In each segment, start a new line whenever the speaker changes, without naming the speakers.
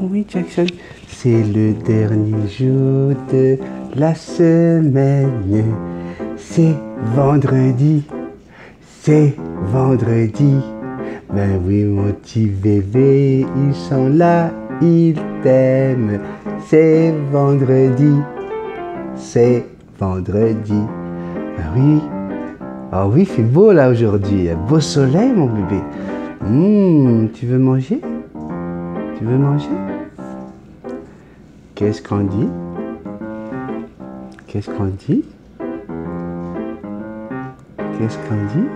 Oui, Jackson. C'est le dernier jour de la semaine. C'est vendredi. C'est vendredi. Ben oui, mon petit bébé, ils sont là, ils t'aiment. C'est vendredi. C'est vendredi. Ben oui. Ah oui, il fait beau là aujourd'hui. Il y a beau soleil, mon bébé. Tu veux manger? Tu veux manger? Qu'est-ce qu'on dit? Qu'est-ce qu'on dit? Qu'est-ce qu'on dit?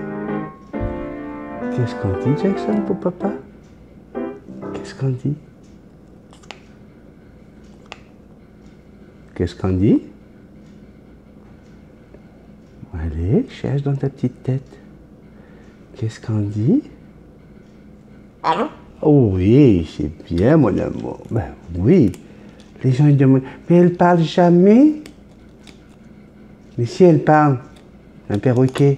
Qu'est-ce qu'on dit, Jackson, pour papa? Qu'est-ce qu'on dit? Qu'est-ce qu'on dit? Allez, cherche dans ta petite tête. Qu'est-ce qu'on dit?
Allô?
Oh oui, c'est bien, mon amour. Ben oui. Les gens ils demandent, mais elle parle jamais? Mais si elle parle, un perroquet.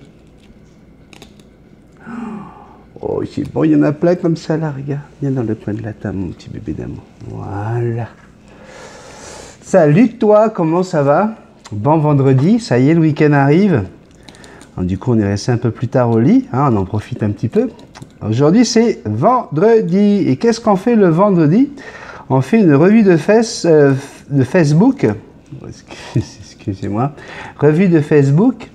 Oh, c'est bon, il y en a plein comme ça là, regarde. Viens dans le coin de la table, mon petit bébé d'amour. Voilà. Salut toi, comment ça va? Bon vendredi, ça y est, le week-end arrive. Alors, du coup, on est resté un peu plus tard au lit, hein, on en profite un petit peu. Aujourd'hui, c'est vendredi. Et qu'est-ce qu'on fait le vendredi? On fait une revue de Facebook. Excusez-moi. Revue de Facebook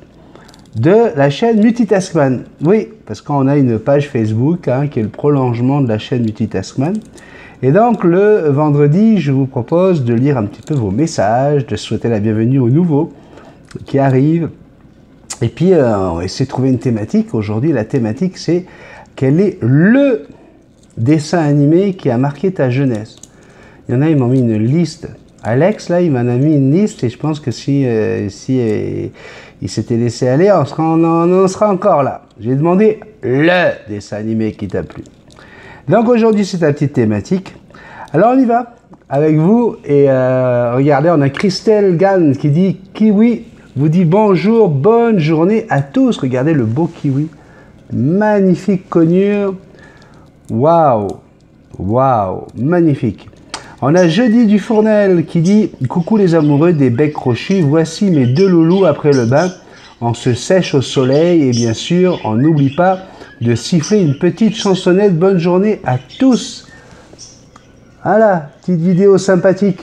de la chaîne Multitaskman. Oui, parce qu'on a une page Facebook hein, qui est le prolongement de la chaîne Multitaskman. Et donc, le vendredi, je vous propose de lire un petit peu vos messages, de souhaiter la bienvenue aux nouveaux qui arrivent. Et puis, on va essayer de trouver une thématique. Aujourd'hui, la thématique, c'est quel est le dessin animé qui a marqué ta jeunesse? Il y en a, ils m'ont mis une liste. Alex, là, il m'en a mis une liste et je pense que si il s'était laissé aller, on sera encore là. J'ai demandé le dessin animé qui t'a plu. Donc aujourd'hui, c'est ta petite thématique. Alors on y va avec vous et regardez, on a Christelle Gann qui dit Kiwi vous dit bonjour, bonne journée à tous. Regardez le beau kiwi, magnifique conure. Waouh, waouh, magnifique. On a Jeudi du Fournel qui dit coucou les amoureux des becs crochus, voici mes deux loulous après le bain. On se sèche au soleil et bien sûr, on n'oublie pas de siffler une petite chansonnette. Bonne journée à tous. Voilà, petite vidéo sympathique.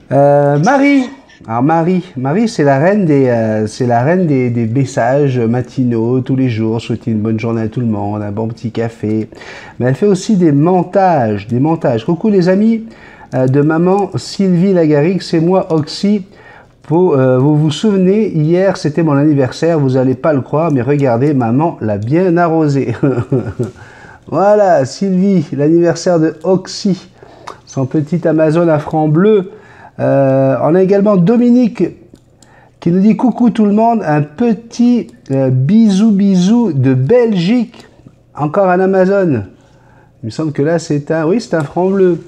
Marie. Alors Marie, c'est la reine des messages matinaux tous les jours. Souhaiter une bonne journée à tout le monde, un bon petit café. Mais elle fait aussi des montages. Coucou les amis de maman Sylvie Lagarigue, c'est moi Oxy. Vous vous souvenez, hier c'était mon anniversaire, vous n'allez pas le croire, mais regardez, maman l'a bien arrosé. Voilà, Sylvie, l'anniversaire de Oxy, son petit Amazon à franc bleu. On a également Dominique qui nous dit coucou tout le monde, un petit bisou de Belgique, encore un Amazon. Il me semble que là c'est un franc bleu.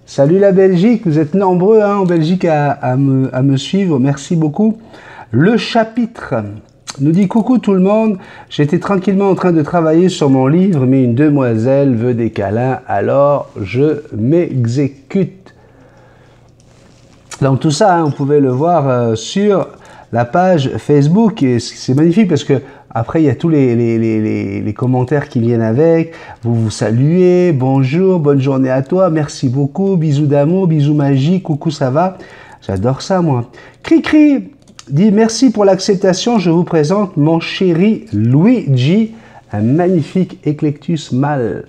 Salut la Belgique, vous êtes nombreux hein, en Belgique à me suivre, merci beaucoup. Le chapitre nous dit coucou tout le monde, j'étais tranquillement en train de travailler sur mon livre, mais une demoiselle veut des câlins, alors je m'exécute. Donc tout ça, hein, vous pouvez le voir sur la page Facebook, et c'est magnifique parce que après il y a tous les commentaires qui viennent avec, vous saluez, bonjour, bonne journée à toi, merci beaucoup, bisous d'amour, bisous magiques, coucou ça va, j'adore ça moi. Cri dit merci pour l'acceptation, je vous présente mon chéri Luigi, un magnifique Eclectus mâle.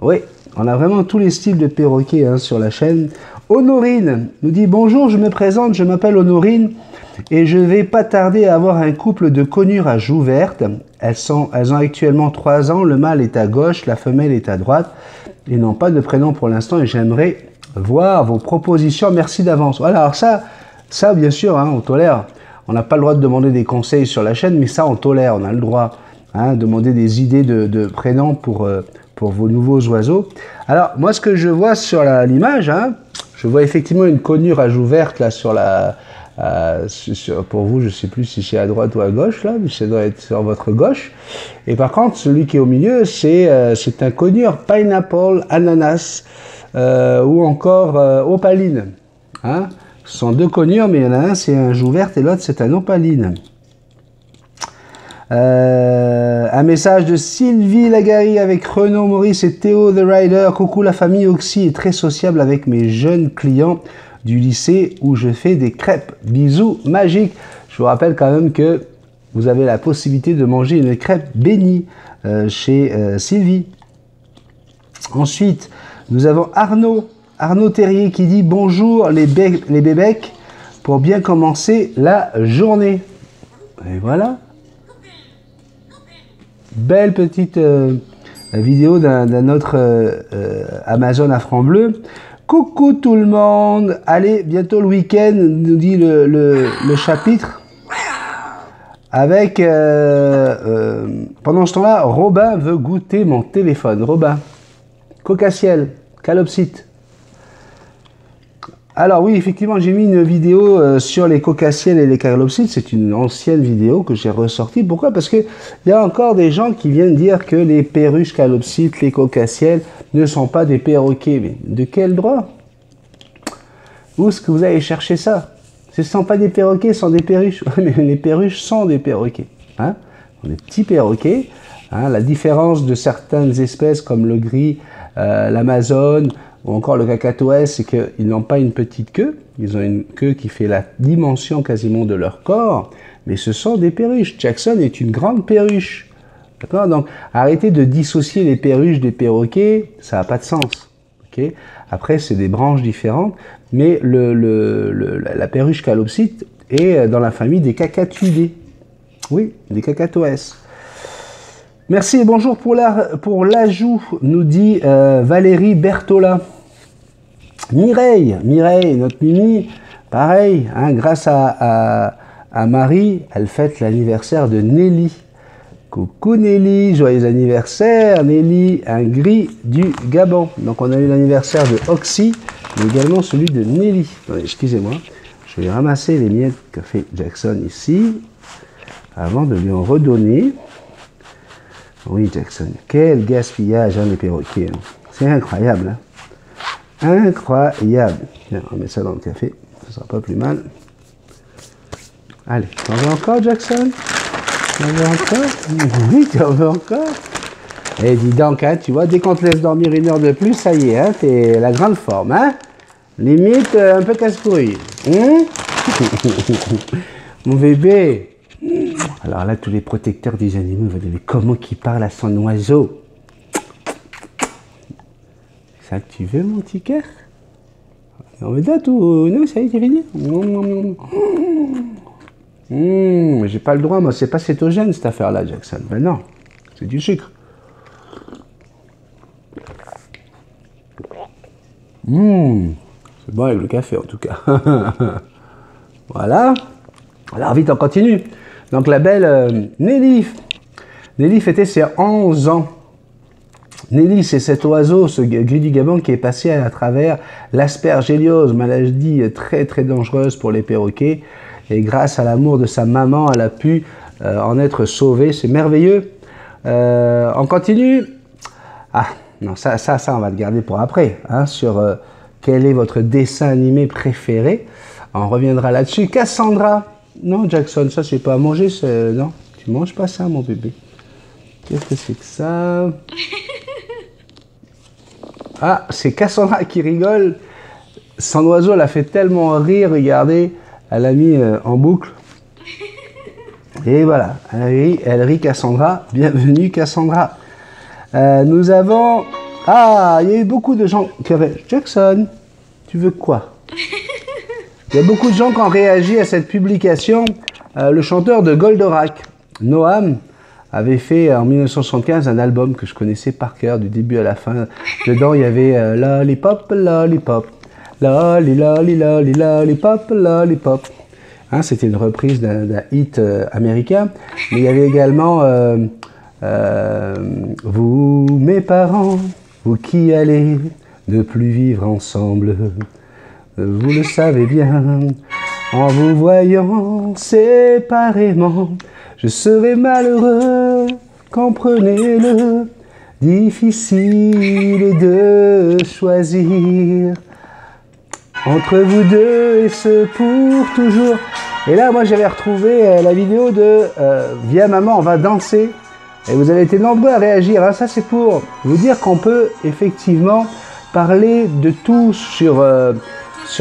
Oui, on a vraiment tous les styles de perroquets hein, sur la chaîne. Honorine nous dit bonjour, je me présente, je m'appelle Honorine et je vais pas tarder à avoir un couple de conures à joues vertes. Elles ont actuellement 3 ans, le mâle est à gauche, la femelle est à droite. Ils n'ont pas de prénom pour l'instant et j'aimerais voir vos propositions. Merci d'avance. Voilà, alors ça bien sûr, hein, on tolère. On n'a pas le droit de demander des conseils sur la chaîne, mais ça on tolère, on a le droit hein, de demander des idées de prénoms pour vos nouveaux oiseaux. Alors moi ce que je vois sur l'image, hein, je vois effectivement une conure à joues vertes là sur Pour vous, je ne sais plus si c'est à droite ou à gauche, là, mais ça doit être sur votre gauche. Et par contre, celui qui est au milieu, c'est un conure pineapple, ananas, ou encore opaline. Hein? Ce sont deux conures, mais il y en a un, c'est un joue verte, et l'autre, c'est un opaline. Un message de Sylvie Lagari avec Renaud Maurice et Théo The Rider. Coucou, la famille Oxy est très sociable avec mes jeunes clients du lycée où je fais des crêpes. Bisous magiques. Je vous rappelle quand même que vous avez la possibilité de manger une crêpe bénie chez Sylvie. Ensuite, nous avons Arnaud Terrier qui dit bonjour les bébèques pour bien commencer la journée. Et voilà. Belle petite vidéo d'un autre Amazon à franc bleu. Coucou tout le monde. Allez, bientôt le week-end, nous dit le chapitre. Avec, pendant ce temps-là, Robin veut goûter mon téléphone. Robin, Coca-Ciel, Calopsite. Alors oui, effectivement, j'ai mis une vidéo sur les cocaciels et les calopsites. C'est une ancienne vidéo que j'ai ressortie. Pourquoi? Parce qu'il y a encore des gens qui viennent dire que les perruches calopsites, les cocaciels ne sont pas des perroquets. Mais de quel droit? Où est-ce que vous allez chercher ça? Ce ne sont pas des perroquets, ce sont des perruches. Mais les perruches sont des perroquets. Hein? Des petits perroquets. Hein? La différence de certaines espèces comme le gris, l'Amazone, ou encore le cacatoès, c'est qu'ils n'ont pas une petite queue, ils ont une queue qui fait la dimension quasiment de leur corps, mais ce sont des perruches. Jackson est une grande perruche. D'accord? Donc, arrêtez de dissocier les perruches des perroquets, ça n'a pas de sens. Okay? Après, c'est des branches différentes, mais la perruche calopsite est dans la famille des cacatudés. Oui, des cacatoès. Merci et bonjour pour l'ajout, nous dit Valérie Bertola. Mireille, notre Mimi, pareil, hein, grâce à Marie, elle fête l'anniversaire de Nelly. Coucou Nelly, joyeux anniversaire Nelly, un gris du Gabon. Donc on a eu l'anniversaire de Oxy, mais également celui de Nelly. Excusez-moi, je vais ramasser les miettes qu'a fait Jackson ici, avant de lui en redonner. Oui, Jackson, quel gaspillage, hein, les perroquets. Hein. C'est incroyable. Hein. Incroyable. Tiens, on met ça dans le café, ça sera pas plus mal. Allez, t'en veux encore, Jackson? T'en veux encore? Oui, t'en veux encore? Eh, dis donc, hein, tu vois, dès qu'on te laisse dormir une heure de plus, ça y est, hein, t'es la grande forme, hein? Limite, un peu casse-couille. Hein? Mon bébé. Alors là, tous les protecteurs des animaux vont dire, mais comment qu'il parle à son oiseau? C'est ça que tu veux, mon petit cœur? On veut date ou non, ça y est, c'est fini? J'ai pas le droit, moi, c'est pas cétogène cette affaire-là, Jackson. Ben non, c'est du sucre. C'est bon avec le café, en tout cas. Voilà. Alors vite, on continue. Donc la belle Nelly fêtait ses 11 ans. Nelly, c'est cet oiseau, ce gris du Gabon, qui est passé à travers l'aspergilliose, maladie très très dangereuse pour les perroquets. Et grâce à l'amour de sa maman, elle a pu en être sauvée. C'est merveilleux. On continue. Ah, non, ça, on va le garder pour après. Hein, sur quel est votre dessin animé préféré. On reviendra là-dessus. Cassandra. Non, Jackson, ça, c'est pas à manger. Non, tu manges pas ça, mon bébé. Qu'est-ce que c'est que ça? Ah, c'est Cassandra qui rigole. Son oiseau l'a fait tellement rire, regardez. Elle l'a mis en boucle. Et voilà, elle rit Cassandra. Bienvenue Cassandra. Nous avons... Ah, il y a eu beaucoup de gens qui avaient... Jackson, tu veux quoi? Il y a beaucoup de gens qui ont réagi à cette publication. Le chanteur de Goldorak, Noam, avait fait en 1975 un album que je connaissais par cœur, du début à la fin. Dedans, il y avait Lollipop, Lollipop. Lolly, lolly, lolly, lollipop, lollipop. Hein, c'était une reprise d'un hit américain. Mais il y avait également vous, mes parents, vous qui allez ne plus vivre ensemble, vous le savez bien. En vous voyant séparément, je serai malheureux, comprenez-le. Difficile de choisir entre vous deux et ce pour toujours. Et là, moi, j'avais retrouvé la vidéo de Viens maman, on va danser. Et vous avez été nombreux à réagir. Alors ça, c'est pour vous dire qu'on peut effectivement parler de tout sur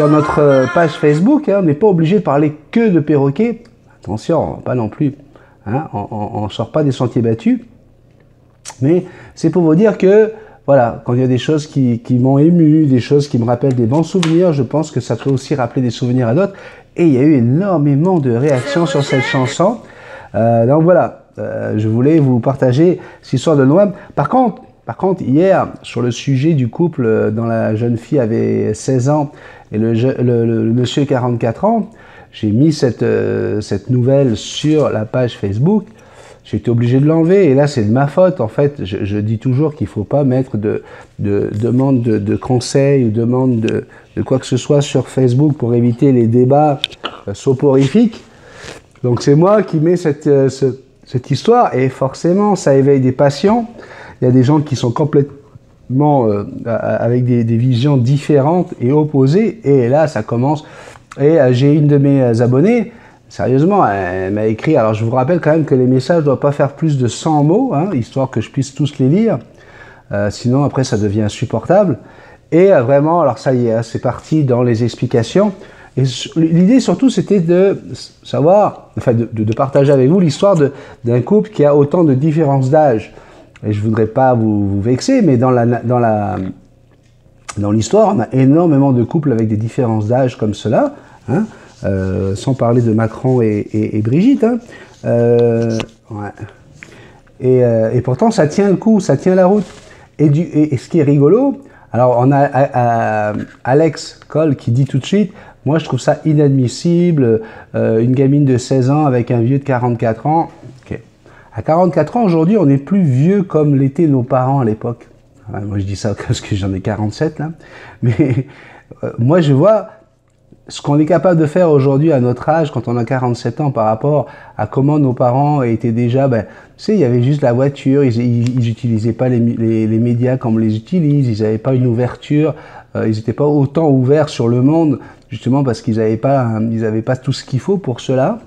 notre page Facebook. Hein. On n'est pas obligé de parler que de perroquets. Attention, pas non plus. Hein. On ne sort pas des sentiers battus. Mais c'est pour vous dire que, voilà, quand il y a des choses qui m'ont ému, des choses qui me rappellent des bons souvenirs, je pense que ça peut aussi rappeler des souvenirs à d'autres. Et il y a eu énormément de réactions sur cette chanson. Donc voilà, je voulais vous partager cette histoire de Noël. Par contre, hier, sur le sujet du couple dont la jeune fille avait 16 ans et le monsieur 44 ans, j'ai mis cette nouvelle sur la page Facebook. J'ai été obligé de l'enlever et là c'est de ma faute en fait. Je dis toujours qu'il ne faut pas mettre de demande de conseils ou demande de quoi que ce soit sur Facebook pour éviter les débats soporifiques. Donc c'est moi qui mets cette histoire et forcément ça éveille des passions. Il y a des gens qui sont complètement avec des visions différentes et opposées et là ça commence. Et j'ai une de mes abonnées. Sérieusement, elle m'a écrit, alors je vous rappelle quand même que les messages ne doivent pas faire plus de 100 mots, hein, histoire que je puisse tous les lire, sinon après ça devient insupportable. Et vraiment, alors ça y est, hein, c'est parti dans les explications. Et l'idée surtout c'était de savoir, enfin de partager avec vous l'histoire d'un couple qui a autant de différences d'âge. Et je ne voudrais pas vous vexer, mais dans l'histoire, on a énormément de couples avec des différences d'âge comme cela, hein. Sans parler de Macron et Brigitte. Hein. Ouais. Et pourtant, ça tient le coup, ça tient la route. Et ce qui est rigolo, alors on a Alex Cole qui dit tout de suite, moi je trouve ça inadmissible, une gamine de 16 ans avec un vieux de 44 ans. Okay. À 44 ans, aujourd'hui, on n'est plus vieux comme l'étaient nos parents à l'époque. Ouais, moi je dis ça parce que j'en ai 47 là. Mais moi je vois ce qu'on est capable de faire aujourd'hui à notre âge, quand on a 47 ans, par rapport à comment nos parents étaient déjà, tu sais, il y avait juste la voiture, ils n'utilisaient pas les médias comme on les utilise, ils n'avaient pas une ouverture, ils n'étaient pas autant ouverts sur le monde, justement parce qu'ils n'avaient pas tout ce qu'il faut pour cela,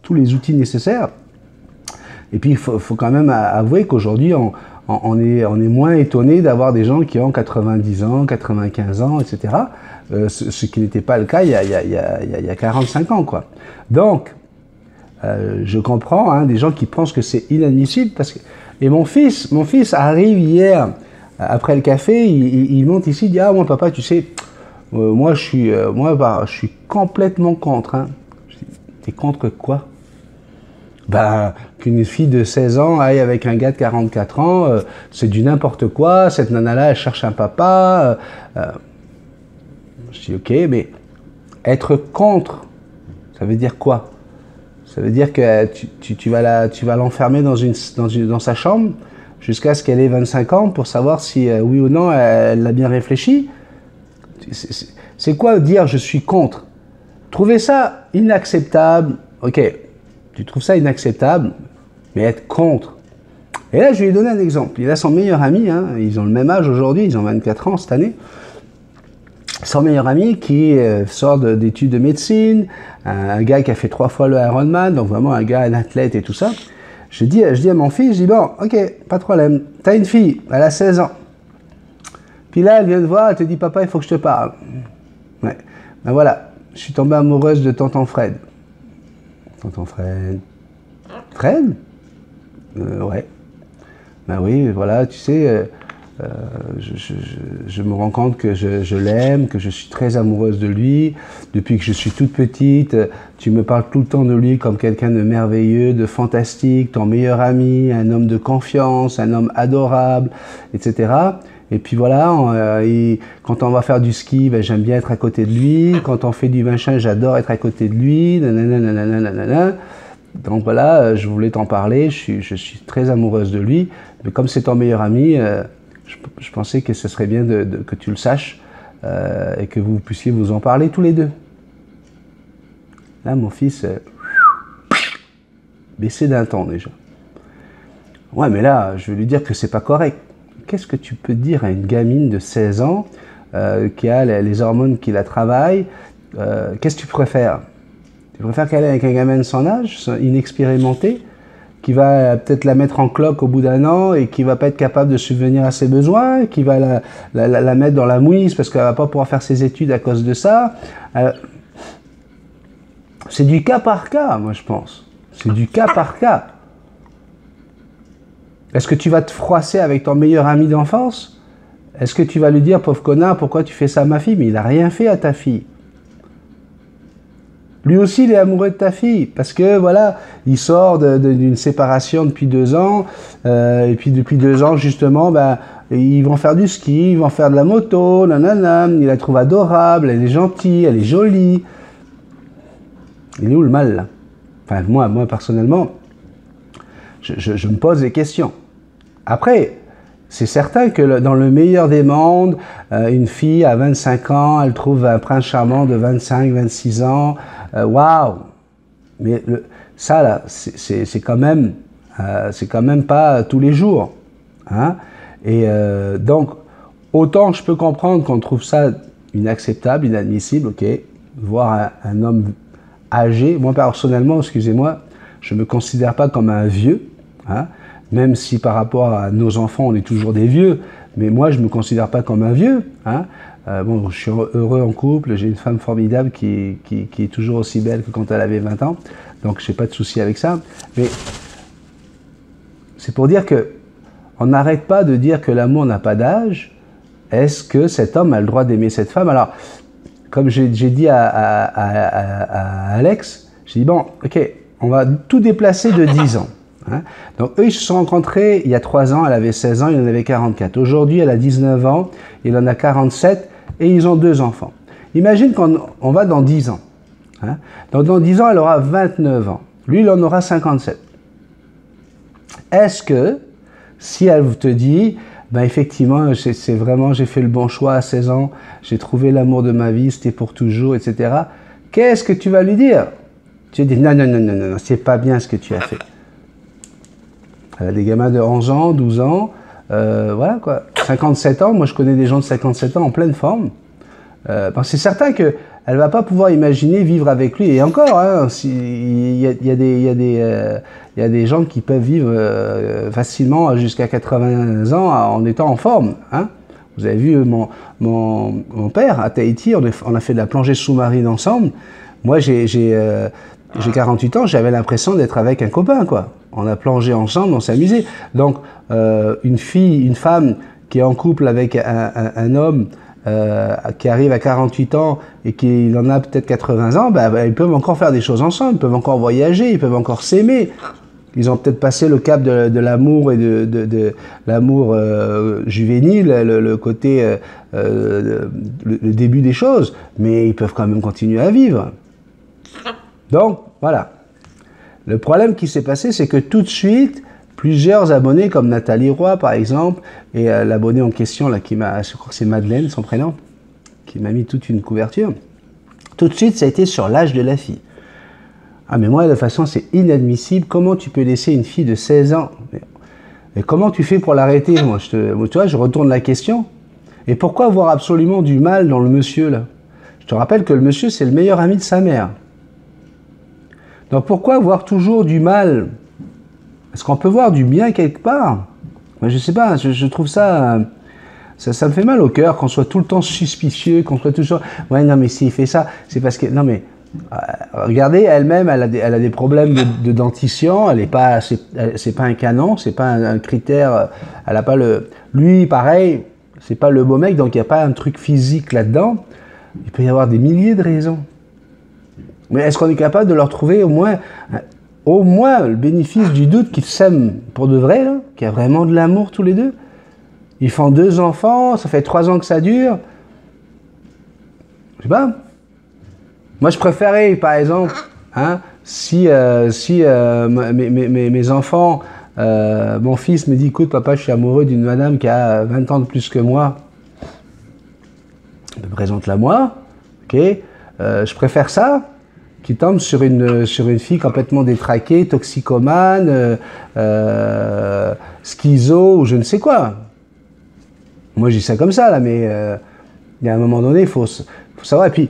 tous les outils nécessaires. Et puis, il faut quand même avouer qu'aujourd'hui, on est moins étonné d'avoir des gens qui ont 90 ans, 95 ans, etc., ce qui n'était pas le cas il y a 45 ans, quoi. Donc, je comprends hein, des gens qui pensent que c'est inadmissible parce que... Et mon fils arrive hier, après le café, il monte ici, il dit « Ah, moi papa, tu sais, moi je suis complètement contre. Hein. » Je dis « T'es contre quoi ?» Qu'une fille de 16 ans aille avec un gars de 44 ans, c'est du n'importe quoi, cette nana-là, elle cherche un papa. Je dis, ok, mais être contre, ça veut dire quoi? Ça veut dire que tu vas l'enfermer dans sa chambre jusqu'à ce qu'elle ait 25 ans pour savoir si, oui ou non, elle l'a bien réfléchi. C'est quoi dire je suis contre? Trouver ça inacceptable, ok. Tu trouves ça inacceptable, mais être contre. Et là, je lui ai donné un exemple. Il a son meilleur ami, hein, ils ont le même âge aujourd'hui, ils ont 24 ans cette année. Son meilleur ami qui sort d'études de médecine, un gars qui a fait 3 fois le Ironman, donc vraiment un gars, un athlète et tout ça. Je dis à mon fils, je dis bon, ok, pas de problème. T'as une fille, elle a 16 ans. Puis là, elle vient te voir, elle te dit papa, il faut que je te parle. Ouais. Ben voilà, je suis tombée amoureuse de tonton Fred. Tonton Fred. Fred? Ouais. Ben oui, voilà, tu sais, je me rends compte que je l'aime, que je suis très amoureuse de lui. Depuis que je suis toute petite, tu me parles tout le temps de lui comme quelqu'un de merveilleux, de fantastique, ton meilleur ami, un homme de confiance, un homme adorable, etc. Et puis voilà, quand on va faire du ski, ben, j'aime bien être à côté de lui. Quand on fait du machin, j'adore être à côté de lui. Nanana. Donc voilà, je voulais t'en parler, je suis très amoureuse de lui. Mais comme c'est ton meilleur ami, je pensais que ce serait bien que tu le saches et que vous puissiez vous en parler tous les deux. Là, mon fils, baissé d'un ton déjà. Ouais, mais là, je vais lui dire que c'est pas correct. Qu'est-ce que tu peux dire à une gamine de 16 ans qui a les hormones qui la travaillent? Qu'est-ce que tu préfères? Tu préfères qu'elle aille avec un gamin de son âge, inexpérimenté, qui va peut-être la mettre en cloque au bout d'un an et qui va pas être capable de subvenir à ses besoins, qui va la mettre dans la mouise parce qu'elle va pas pouvoir faire ses études à cause de ça? C'est du cas par cas, moi je pense. C'est du cas par cas. Est-ce que tu vas te froisser avec ton meilleur ami d'enfance? Est-ce que tu vas lui dire, pauvre connard, pourquoi tu fais ça à ma fille? Mais il n'a rien fait à ta fille. Lui aussi, il est amoureux de ta fille, parce que, voilà, il sort d'une séparation depuis 2 ans, et puis depuis 2 ans, justement, ben, ils vont faire du ski, ils vont faire de la moto, nanana, il la trouve adorable, elle est gentille, elle est jolie. Il est où le mal, là? Enfin, moi personnellement, je me pose des questions. Après, c'est certain que dans le meilleur des mondes, une fille à 25 ans, elle trouve un prince charmant de 25, 26 ans. Waouh! Mais ça, là, c'est quand même pas tous les jours. Hein? Et donc, autant je peux comprendre qu'on trouve ça inacceptable, inadmissible, ok, voir un homme âgé. Moi, personnellement, excusez-moi, je ne me considère pas comme un vieux. Hein? Même si par rapport à nos enfants, on est toujours des vieux, mais moi, je ne me considère pas comme un vieux. Hein? Bon, je suis heureux en couple, j'ai une femme formidable qui est toujours aussi belle que quand elle avait 20 ans, donc je n'ai pas de souci avec ça. Mais c'est pour dire que on n'arrête pas de dire que l'amour n'a pas d'âge. Est-ce que cet homme a le droit d'aimer cette femme? Alors, comme j'ai dit à Alex, j'ai dit, bon, ok, on va tout déplacer de 10 ans. Hein. Donc eux, ils se sont rencontrés il y a 3 ans, elle avait 16 ans, il en avait 44. Aujourd'hui, elle a 19 ans, il en a 47 et ils ont 2 enfants. Imagine qu'on va dans 10 ans. Hein. Donc dans 10 ans, elle aura 29 ans. Lui, il en aura 57. Est-ce que, si elle te dit, ben effectivement, c'est vraiment, j'ai fait le bon choix à 16 ans, j'ai trouvé l'amour de ma vie, c'était pour toujours, etc. Qu'est-ce que tu vas lui dire? Tu vas dire, non, c'est pas bien ce que tu as fait. Elle a des gamins de 11 ans, 12 ans, voilà quoi. 57 ans, moi je connais des gens de 57 ans en pleine forme. C'est certain qu'elle ne va pas pouvoir imaginer vivre avec lui. Et encore, hein, il y a des gens qui peuvent vivre facilement jusqu'à 80 ans en étant en forme. Hein. Vous avez vu mon père à Tahiti, on a fait de la plongée sous-marine ensemble. Moi j'ai 48 ans, j'avais l'impression d'être avec un copain, quoi. On a plongé ensemble, on s'est amusé. Donc, une femme qui est en couple avec un homme qui arrive à 48 ans et qu'il en a peut-être 80 ans, ben, ils peuvent encore faire des choses ensemble, ils peuvent encore voyager, ils peuvent encore s'aimer. Ils ont peut-être passé le cap de l'amour et de l'amour juvénile, le côté, le début des choses, mais ils peuvent quand même continuer à vivre. Donc, voilà. Le problème qui s'est passé, c'est que tout de suite, plusieurs abonnés, comme Nathalie Roy, par exemple, et l'abonné en question, là, je crois que c'est Madeleine, son prénom, qui m'a mis toute une couverture, tout de suite, ça a été sur l'âge de la fille. Ah, mais moi, de toute façon, c'est inadmissible. Comment tu peux laisser une fille de 16 ans? Mais comment tu fais pour l'arrêter? Moi, tu vois, je retourne la question. Et pourquoi voir absolument du mal dans le monsieur, là? Je te rappelle que le monsieur, c'est le meilleur ami de sa mère. Donc pourquoi voir toujours du mal? Est-ce qu'on peut voir du bien quelque part? Moi, je sais pas, je trouve ça me fait mal au cœur qu'on soit tout le temps suspicieux, qu'on soit toujours... Ouais, non, mais s'il fait ça, c'est parce que... Non, mais regardez, elle-même, elle a des problèmes de dentition, c'est pas un canon, c'est pas un critère, elle a pas le... Lui, pareil, c'est pas le beau mec, donc il n'y a pas un truc physique là-dedans. Il peut y avoir des milliers de raisons. Mais est-ce qu'on est capable de leur trouver au moins le bénéfice du doute qu'ils s'aiment pour de vrai, là, qu'il y a vraiment de l'amour tous les deux? Ils font 2 enfants, ça fait 3 ans que ça dure. Je sais pas. Moi, je préférais, par exemple, hein, si mes enfants, mon fils me dit, écoute, papa, je suis amoureux d'une madame qui a 20 ans de plus que moi. Présente-la moi, ok. Je préfère ça qui tombe sur une fille complètement détraquée, toxicomane, schizo ou je ne sais quoi. Moi, je dis ça comme ça, là, mais il y a un moment donné, il faut savoir. Et puis,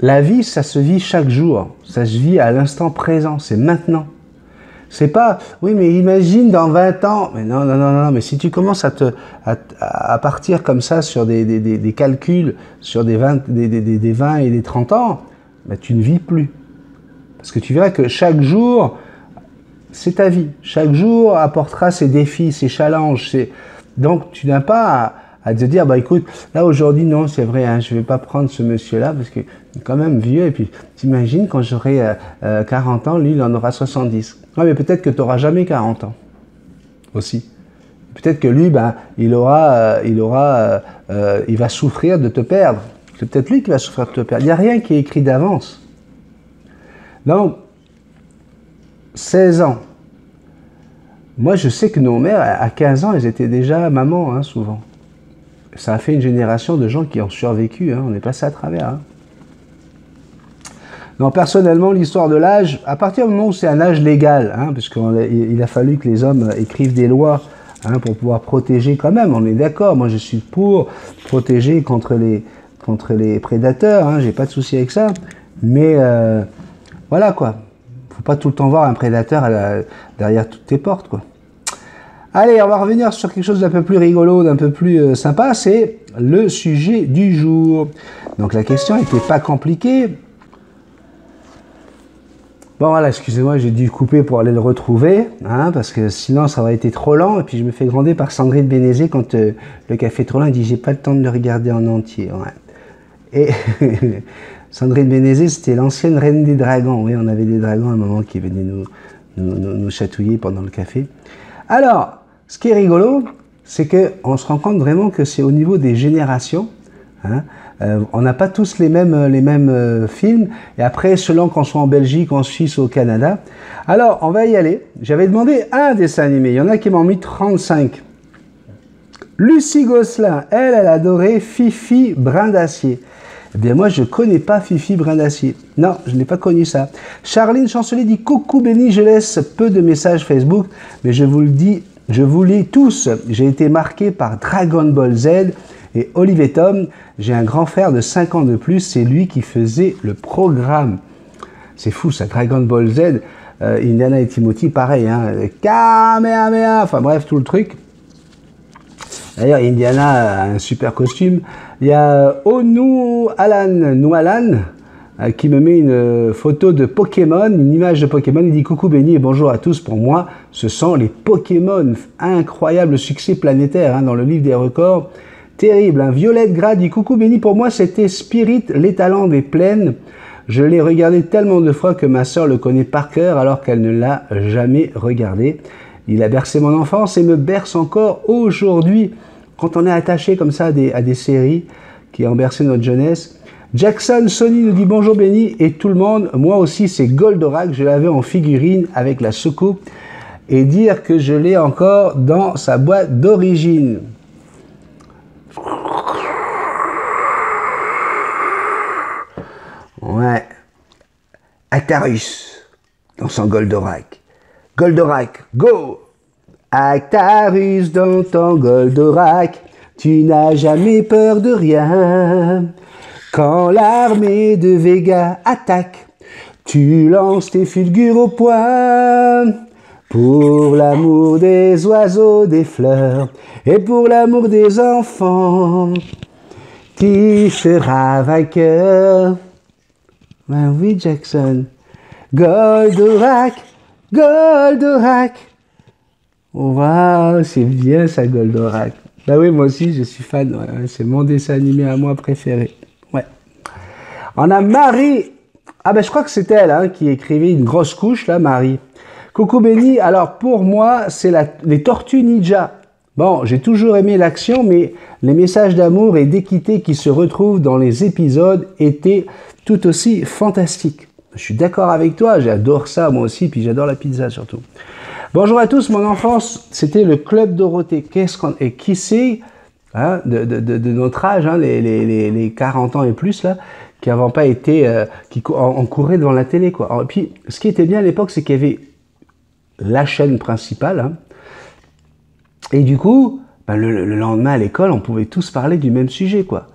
la vie, ça se vit chaque jour. Ça se vit à l'instant présent. C'est maintenant. C'est pas, oui, mais imagine dans 20 ans. Mais non, non, non, non. Mais si tu commences à partir comme ça sur des calculs, sur des 20 et des 30 ans, ben, tu ne vis plus. Parce que tu verras que chaque jour, c'est ta vie. Chaque jour apportera ses défis, ses challenges. Donc, tu n'as pas à te dire, bah écoute, là aujourd'hui, non, c'est vrai, hein, je vais pas prendre ce monsieur-là parce qu'il est quand même vieux. Et puis, t'imagines, quand j'aurai 40 ans, lui, il en aura 70. Ouais, mais peut-être que tu n'auras jamais 40 ans aussi. Peut-être que lui, ben, il va souffrir de te perdre. C'est peut-être lui qui va souffrir de te perdre. Il n'y a rien qui est écrit d'avance. Donc, 16 ans. Moi, je sais que nos mères, à 15 ans, elles étaient déjà mamans, hein, souvent. Ça a fait une génération de gens qui ont survécu, hein, on est passé à travers. Hein. Non, personnellement, l'histoire de l'âge, à partir du moment où c'est un âge légal, hein, parce qu'il a fallu que les hommes écrivent des lois hein, pour pouvoir protéger quand même, on est d'accord, moi je suis pour protéger contre les prédateurs, hein, j'ai pas de souci avec ça, mais voilà quoi, faut pas tout le temps voir un prédateur derrière toutes tes portes quoi. Allez, on va revenir sur quelque chose d'un peu plus rigolo, d'un peu plus sympa, c'est le sujet du jour. Donc la question n'était pas compliquée. Bon voilà, excusez-moi, j'ai dû couper pour aller le retrouver, hein, parce que sinon ça aurait été trop lent, et puis je me fais gronder par Sandrine Bénézé quand le café est trop lent, elle dit j'ai pas le temps de le regarder en entier. Ouais. Et Sandrine Bénézé, c'était l'ancienne reine des dragons, oui, on avait des dragons à un moment qui venaient nous chatouiller pendant le café. Alors, ce qui est rigolo, c'est qu'on se rend compte vraiment que c'est au niveau des générations. Hein, on n'a pas tous les mêmes films. Et après, selon qu'on soit en Belgique, en Suisse ou au Canada. Alors, on va y aller. J'avais demandé un dessin animé. Il y en a qui m'ont mis 35. Lucie Gosselin, elle adorait Fifi Brin d'Acier. Eh bien, moi, je ne connais pas Fifi Brin d'Acier. Non, je n'ai pas connu ça. Charline Chancelier dit « Coucou Béni, je laisse peu de messages Facebook, mais je vous le dis, je vous lis tous. J'ai été marqué par Dragon Ball Z et Olivier Tom. J'ai un grand frère de 5 ans de plus, c'est lui qui faisait le programme. » C'est fou ça, Dragon Ball Z, Indiana et Timothy, pareil, hein, Kamehameha, enfin bref, tout le truc. D'ailleurs, Indiana a un super costume. Il y a Onu Alan Noualan qui me met une photo de Pokémon, une image de Pokémon. Il dit « Coucou Béni et bonjour à tous. Pour moi, ce sont les Pokémon. Incroyable succès planétaire hein, dans le livre des records. Terrible. Hein. Violette Gras dit « Coucou Béni, pour moi, c'était Spirit, les talents des plaines. Je l'ai regardé tellement de fois que ma sœur le connaît par cœur alors qu'elle ne l'a jamais regardé. Il a bercé mon enfance et me berce encore aujourd'hui. » Quand on est attaché comme ça à des séries qui ont bercé notre jeunesse. Jackson Sony nous dit bonjour Béni et tout le monde. Moi aussi c'est Goldorak, je l'avais en figurine avec la soucoupe et dire que je l'ai encore dans sa boîte d'origine. Ouais. Actarus dans son Goldorak. Goldorak, go! Actarus dans ton Goldorak, tu n'as jamais peur de rien. Quand l'armée de Vega attaque, tu lances tes fulgures au poing. Pour l'amour des oiseaux, des fleurs, et pour l'amour des enfants, qui sera vainqueur? Ben oui, Jackson. Goldorak, Goldorak. Waouh, c'est bien ça, Goldorak. Bah oui, moi aussi, je suis fan. Ouais, c'est mon dessin animé à moi préféré. Ouais. On a Marie. Ah ben, je crois que c'est elle hein, qui écrivait une grosse couche, là, Marie. Coucou Béni. Alors, pour moi, c'est les Tortues Ninja. Bon, j'ai toujours aimé l'action, mais les messages d'amour et d'équité qui se retrouvent dans les épisodes étaient tout aussi fantastiques. Je suis d'accord avec toi, j'adore ça, moi aussi, puis j'adore la pizza surtout. Bonjour à tous, mon enfance, c'était le Club Dorothée. Et qui c'est, hein, de notre âge, hein, les 40 ans et plus, là, qui n'avaient pas été, on courait devant la télé, quoi. Alors, et puis, ce qui était bien à l'époque, c'est qu'il y avait la chaîne principale, hein, et du coup, ben, le lendemain à l'école, on pouvait tous parler du même sujet, quoi.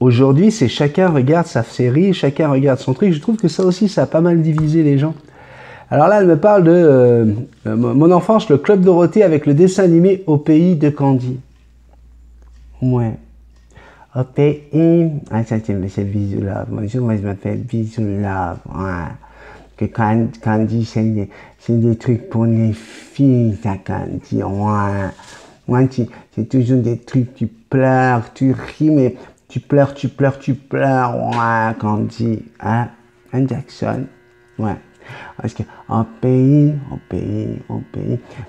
Aujourd'hui, c'est chacun regarde sa série, chacun regarde son truc. Je trouve que ça aussi, ça a pas mal divisé les gens. Alors là, elle me parle de mon enfance, le Club Dorothée avec le dessin animé Au pays de Candy. Ouais. Au pays... Ah, ça, c'est Bisou Love. Bonjour, moi, je m'appelle Bisou Love. Ouais. Que Candy, c'est des trucs pour les filles, ça, Candy. Ouais. Ouais, c'est toujours des trucs, tu pleures, tu ris, mais tu pleures. Ouais, Candy. Hein? Hein, Jackson? Ouais. Parce que au pays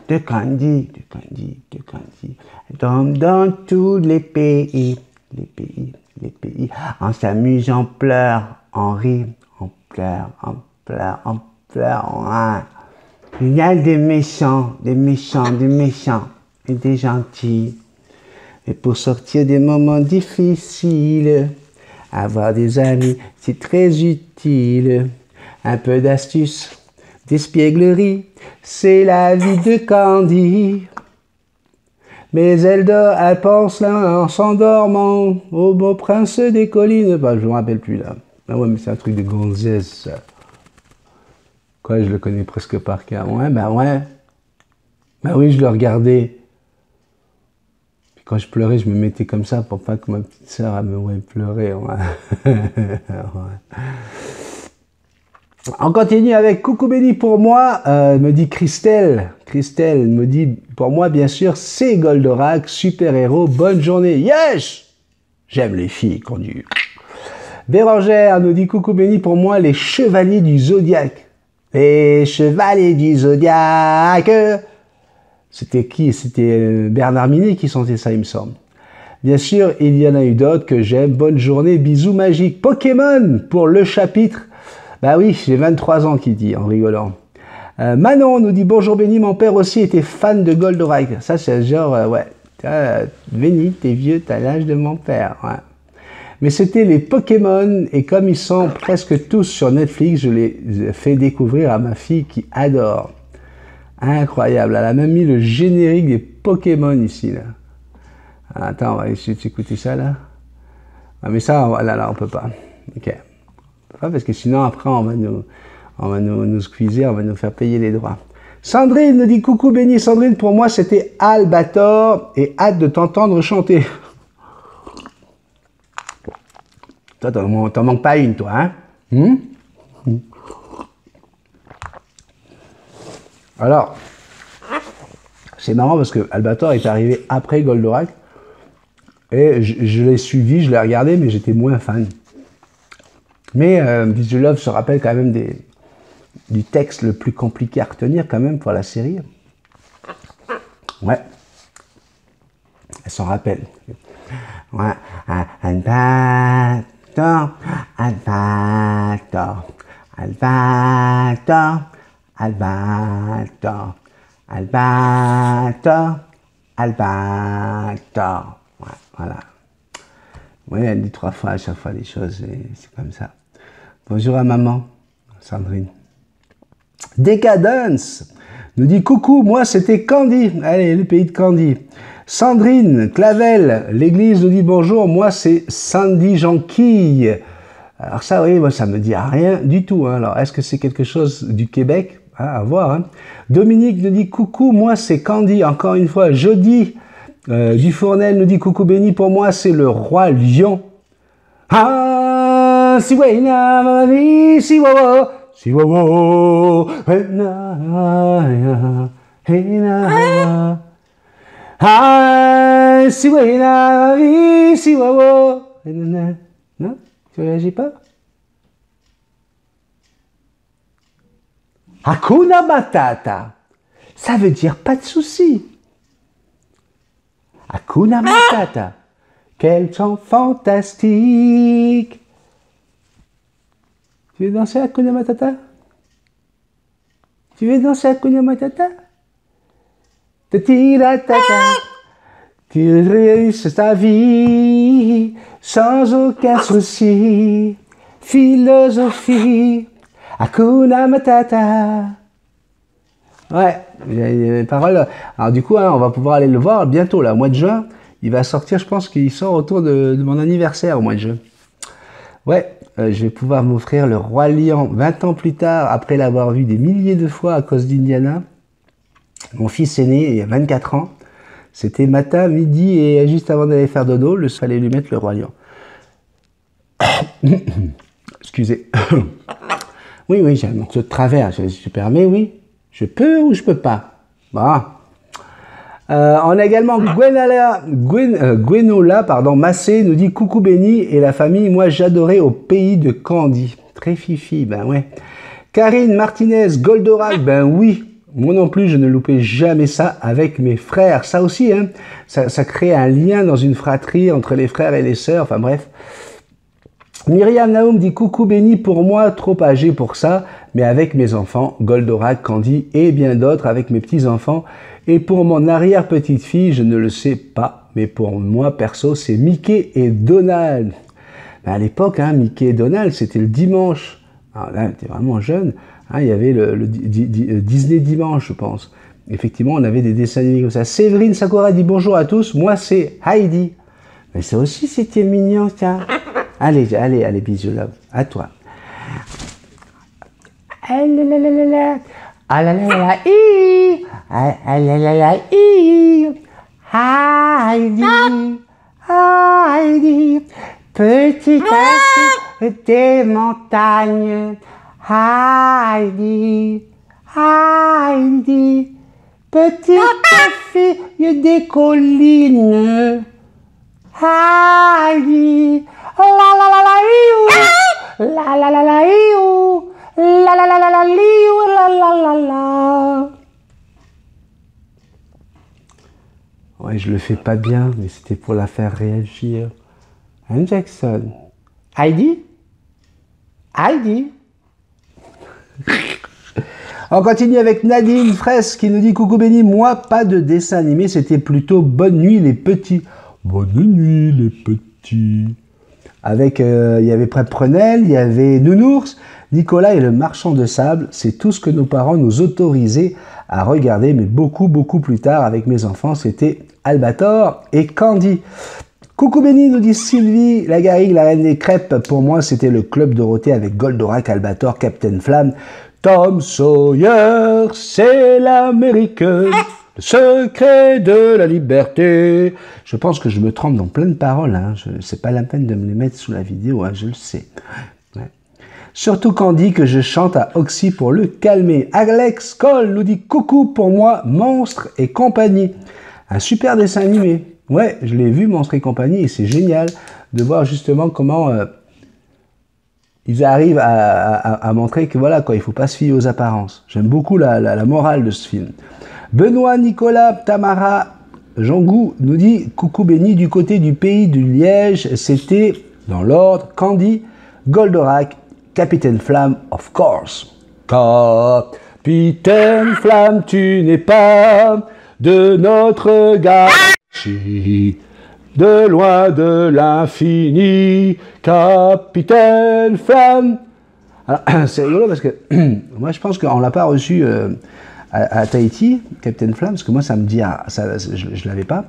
de Candy, dans tous les pays, on s'amuse, on pleure, on rit, on pleure, ouais. Il y a des méchants, et des gentils. Et pour sortir des moments difficiles, avoir des amis, c'est très utile. Un peu d'astuce, d'espièglerie, c'est la vie de Candy. Mais elle pense là, en s'endormant, au beau prince des collines. Bah, je me rappelle plus là. Ah ouais, mais c'est un truc de gonzesse, ça. Quoi, je le connais presque par cœur. Ouais, bah ouais. Bah oui, je le regardais. Puis quand je pleurais, je me mettais comme ça pour pas que ma petite sœur me voie pleurer. Ouais. Ouais. On continue avec Coucou Béni pour moi, me dit Christelle. Christelle me dit, pour moi, bien sûr, c'est Goldorak, super-héros, bonne journée. Yes! J'aime les filles conduites. Bérangère nous dit Coucou Béni pour moi, les chevaliers du Zodiaque. Les chevaliers du Zodiaque. C'était qui? C'était Bernard Minet qui chantait ça, il me semble. Bien sûr, il y en a eu d'autres que j'aime. Bonne journée, bisous magiques. Pokémon pour le chapitre. Bah oui, j'ai 23 ans, qui dit, en rigolant. Manon nous dit, bonjour Béni, mon père aussi était fan de Goldorak. Ça, c'est genre, ouais, Béni, t'es vieux, t'as l'âge de mon père. Ouais. Mais c'était les Pokémon, et comme ils sont presque tous sur Netflix, je les fais découvrir à ma fille qui adore. Incroyable, elle a même mis le générique des Pokémon ici, là. Attends, on va essayer d'écouter ça, là. Ah, mais ça, là, on peut pas. Ok. Parce que sinon, après, on va nous squeezer, on va nous faire payer les droits. Sandrine nous dit coucou Béni. Sandrine, pour moi, c'était Albator et hâte de t'entendre chanter. Toi, t'en manques pas une, toi, hein? Alors, c'est marrant parce que Albator est arrivé après Goldorak et je l'ai suivi, je l'ai regardé, mais j'étais moins fan. Mais Bisou Love se rappelle quand même du texte le plus compliqué à retenir quand même pour la série. Ouais. Elle s'en rappelle. Ouais. Albator, Albator, Albator, Albator, Albator, Albator. Ouais, voilà. Oui, elle dit 3 fois à chaque fois les choses, c'est comme ça. Bonjour à maman, Sandrine. Décadence nous dit coucou, moi c'était Candy. Allez, le pays de Candy. Sandrine Clavel, l'église nous dit bonjour, moi c'est Sandy Jonquille. Alors ça, oui, moi ça me dit rien du tout. Hein. Alors, est-ce que c'est quelque chose du Québec? À voir. Hein. Dominique nous dit coucou, moi c'est Candy. Encore une fois, Jody Dufournel nous dit coucou Béni, pour moi c'est le roi lion. Ah, si ouais, na, si wow, si wow, ah, si ouais, na, si wow, non, tu réagis pas? Hakuna Matata, ça veut dire pas de souci. Hakuna Matata, quel chant fantastique. Tu veux danser Hakuna Matata? Tu veux danser Hakuna Matata? Tu réussis ta vie sans aucun souci. philosophie, Hakuna Matata. Ouais, il y a les paroles. Alors du coup, hein, on va pouvoir aller le voir bientôt, là, au mois de juin. Il va sortir, je pense qu'il sort autour de mon anniversaire au mois de juin. Ouais, je vais pouvoir m'offrir le Roi Lion 20 ans plus tard, après l'avoir vu des milliers de fois à cause d'Indiana. Mon fils est né il y a 24 ans. C'était matin, midi et juste avant d'aller faire dodo, il fallait lui mettre le Roi Lion. Excusez. Oui, j'ai un morceau de travers, je permets, oui. Je peux ou je peux pas? Bon. On a également Gwenola Massé nous dit coucou Benny et la famille, moi j'adorais au pays de Candy. Très fifi, ben ouais. Karine Martinez, Goldorak, ben oui. Moi non plus, je ne loupais jamais ça avec mes frères. Ça aussi, hein, ça crée un lien dans une fratrie entre les frères et les sœurs, enfin bref. Myriam Naoum dit coucou Benny, pour moi trop âgé pour ça, mais avec mes enfants, Goldorak, Candy et bien d'autres avec mes petits-enfants. Et pour mon arrière-petite-fille, je ne le sais pas, mais pour moi perso, c'est Mickey et Donald. Ben à l'époque, hein, Mickey et Donald, c'était le dimanche. Alors là, t'es vraiment jeune. Hein, il y avait le Disney Dimanche, je pense. Effectivement, on avait des dessins animés comme ça. Séverine Sakura dit bonjour à tous, moi c'est Heidi. Mais ça aussi, c'était mignon, ça. Allez, bisous, là. À toi. Ah la la la la la. Ah la la la la. Ah la la la. Heidi. Heidi. Petit assis des montagnes. Heidi. Heidi. Petite fille des collines. Heidi. La la la la iou, la la la la iou, la la la la la liou, la la la la. Ouais, je le fais pas bien, mais c'était pour la faire réagir. Hein, Jackson? Heidi? Heidi? On continue avec Nadine Fraisse qui nous dit coucou Benny, moi pas de dessin animé, c'était plutôt Bonne nuit les petits. Bonne nuit les petits. Avec, il y avait Prêt-Prenel, il y avait Nounours, Nicolas et le marchand de sable. C'est tout ce que nos parents nous autorisaient à regarder, mais beaucoup plus tard avec mes enfants, c'était Albator et Candy. Coucou Benny, nous dit Sylvie, la Garrigue, la reine des crêpes. Pour moi, c'était le Club Dorothée avec Goldorak, Albator, Captain Flamme. Tom Sawyer, c'est l'Amérique. Le secret de la liberté. Je pense que je me trompe dans plein de paroles. Hein. C'est pas la peine de me les mettre sous la vidéo, hein, je le sais. Ouais. Surtout Candy que je chante à Oxy pour le calmer. Alex Cole nous dit coucou pour moi, Monstre et compagnie. Un super dessin animé. Ouais, je l'ai vu, Monstre et compagnie, et c'est génial de voir justement comment ils arrivent à montrer que voilà, quoi, il faut pas se fier aux apparences. J'aime beaucoup la morale de ce film. Benoît, Nicolas, Tamara, Jean-Gou nous dit coucou Benny du côté du pays du Liège, c'était dans l'ordre Candy, Goldorak, Capitaine Flamme, of course. Capitaine Flamme, tu n'es pas de notre galaxie, de loin de l'infini, Capitaine Flamme. Alors, c'est rigolo parce que moi je pense qu'on l'a pas reçu à Tahiti, Captain Flamme, parce que moi ça me dit, je l'avais pas.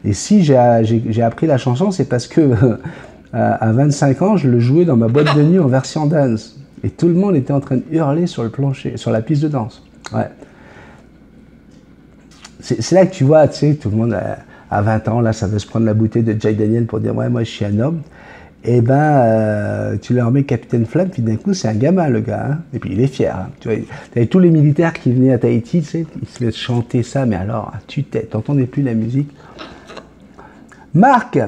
Et si j'ai appris la chanson, c'est parce que à 25 ans, je le jouais dans ma boîte de nuit en version dance. Et tout le monde était en train de hurler sur le plancher, sur la piste de danse. Ouais. C'est là que tu vois, tu sais, tout le monde à 20 ans, là, ça veut se prendre la bouteille de Jack Daniel pour dire, ouais, moi je suis un homme. Et ben, tu leur mets Capitaine Flamme, puis d'un coup, c'est un gamin, le gars. Hein. Et puis, il est fier. Hein. Tu vois, t'avais tous les militaires qui venaient à Tahiti, tu sais, ils se laissent chanter ça, mais alors, tu t'entendais plus la musique. Marc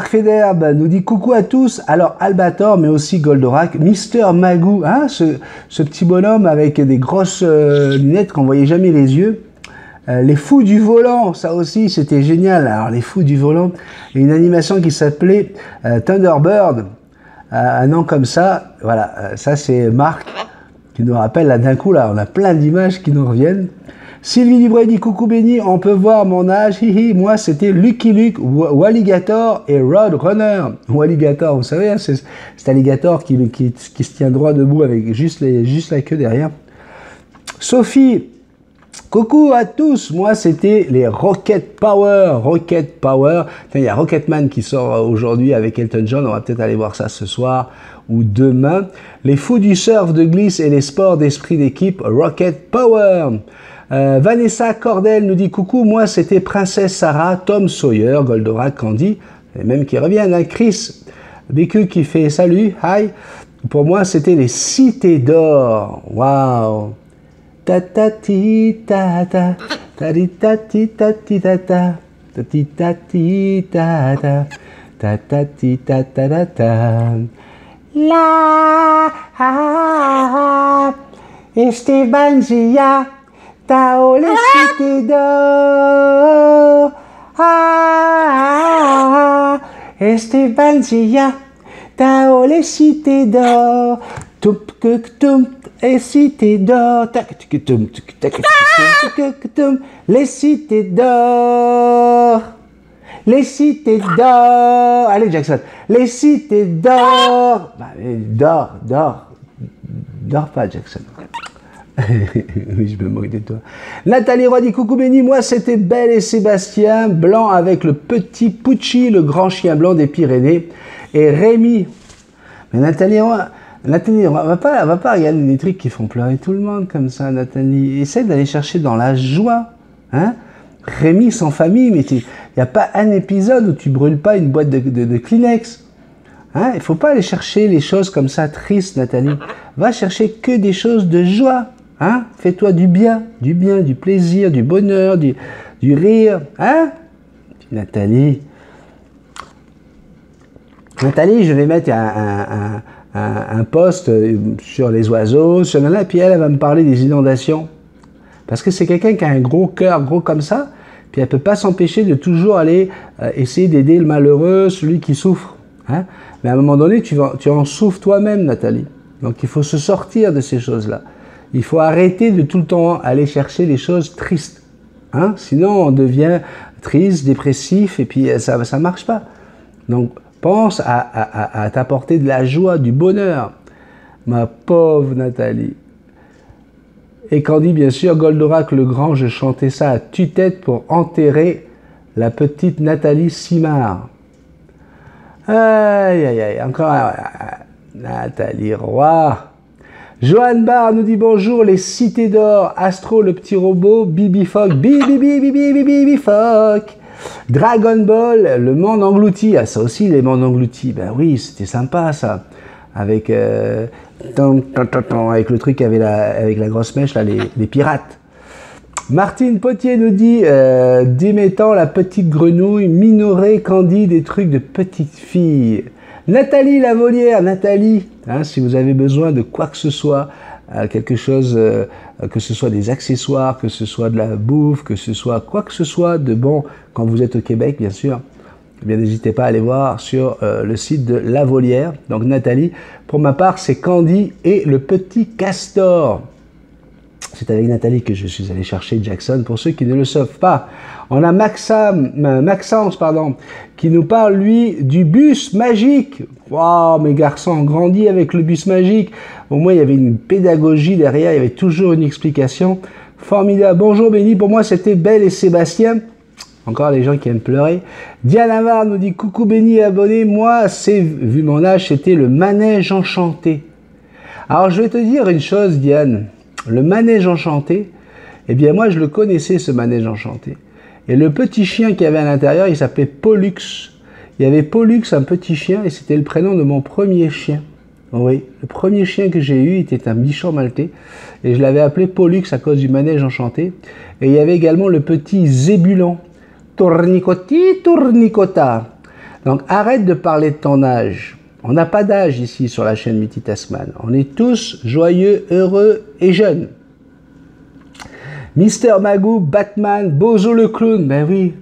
Federbe nous dit coucou à tous. Alors, Albator, mais aussi Goldorak, Mister Magoo, hein, ce petit bonhomme avec des grosses lunettes qu'on voyait jamais les yeux. Les Fous du Volant, ça aussi c'était génial. Alors les Fous du Volant, une animation qui s'appelait Thunderbird, un nom comme ça. Voilà, ça c'est Marc qui nous rappelle là d'un coup, là on a plein d'images qui nous reviennent. Sylvie Dubreuil dit coucou Benny, on peut voir mon âge. Hihi, moi c'était Lucky Luke, Walligator et Roadrunner. Walligator, vous savez, hein, c'est alligator qui se tient droit debout avec juste la queue derrière. Sophie, coucou à tous, moi c'était les Rocket Power. Rocket Power. Tiens, il y a Rocketman qui sort aujourd'hui avec Elton John, on va peut-être aller voir ça ce soir ou demain. Les fous du surf, de glisse et les sports d'esprit d'équipe, Rocket Power. Vanessa Cordel nous dit coucou, moi c'était Princesse Sarah, Tom Sawyer, Goldorak, Candy, les mêmes qui reviennent, hein. Chris BQ qui fait salut, hi. Pour moi c'était les Cités d'Or, waouh. Ta ta ti ta ta ta ti ta ti ta ti ta ta ta ti ta ti ta ta ta ta ti ta ta ta ta la Esteban Zia Tao les Cités d'Or. Esteban Zia Tao les Cités d'Or. Tup kuk tum et Cités d'Or. Les Cités d'Or. Les Cités d'Or. Allez Jackson. Les Cités d'Or. Bah, dors pas Jackson. Oui, je me moque de toi. Nathalie Roy dit coucou Benny, moi c'était Belle et Sébastien, blanc avec le petit Pucci, le grand chien blanc des Pyrénées, et Rémi. Mais Nathalie Roy, va pas regarder des trucs qui font pleurer tout le monde comme ça, Nathalie. Essaie d'aller chercher dans la joie. Hein? Rémi sans famille, mais il n'y a pas un épisode où tu brûles pas une boîte de Kleenex. Hein? Il faut pas aller chercher les choses comme ça tristes, Nathalie. Va chercher que des choses de joie. Hein? Fais-toi du bien, du plaisir, du bonheur, du rire. Hein? Nathalie, je vais mettre un post sur les oiseaux, sur là, puis elle va me parler des inondations. Parce que c'est quelqu'un qui a un gros cœur, gros comme ça, puis elle peut pas s'empêcher de toujours aller essayer d'aider le malheureux, celui qui souffre. Hein? Mais à un moment donné, tu en souffres toi-même, Nathalie. Donc il faut se sortir de ces choses-là. Il faut arrêter de tout le temps aller chercher les choses tristes. Hein? Sinon, on devient triste, dépressif, et puis ça marche pas. Donc, pense à t'apporter de la joie, du bonheur. Ma pauvre Nathalie. Et Candy, bien sûr, Goldorak le Grand, je chantais ça à tue-tête pour enterrer la petite Nathalie Simard. Aïe, aïe, aïe, encore Nathalie Roy. Johan Barr nous dit bonjour, les Cités d'Or, Astro le petit robot, Bibi Fock, Bibi Fock. Dragon Ball, le monde englouti. Ah, ça aussi, les mondes engloutis. Ben oui, c'était sympa ça. Avec, avec le truc avec la grosse mèche, là, les pirates. Martine Potier nous dit démettant la petite grenouille, Minoré, Candy, des trucs de petite fille. Nathalie Lavolière, Nathalie, hein, si vous avez besoin de quoi que ce soit, quelque chose, que ce soit des accessoires, que ce soit de la bouffe, que ce soit quoi que ce soit de bon, quand vous êtes au Québec, bien sûr, eh bien n'hésitez pas à aller voir sur le site de Lavolière. Donc Nathalie, pour ma part, c'est Candy et le petit castor. C'est avec Nathalie que je suis allé chercher Jackson. Pour ceux qui ne le savent pas, on a Maxence, qui nous parle, lui, du bus magique. Waouh, mes garçons ont grandi avec le bus magique. Au moins, il y avait une pédagogie derrière, il y avait toujours une explication. Formidable. Bonjour Benny, pour moi, c'était Belle et Sébastien. Encore les gens qui aiment pleurer. Diane Amar nous dit coucou Benny, abonné. Moi, vu mon âge, c'était le manège enchanté. Alors, je vais te dire une chose, Diane. Le manège enchanté, eh bien moi je le connaissais ce manège enchanté. Et le petit chien qu'il y avait à l'intérieur, il s'appelait Pollux. Il y avait Pollux, un petit chien, et c'était le prénom de mon premier chien. Oui, le premier chien que j'ai eu était un bichon maltais, et je l'avais appelé Pollux à cause du manège enchanté. Et il y avait également le petit Zébulon. Tournicoti, tournicota. Donc arrête de parler de ton âge. On n'a pas d'âge ici sur la chaîne Multitaskman. On est tous joyeux, heureux et jeunes. Mister Magoo, Batman, Bozo le clown, ben oui.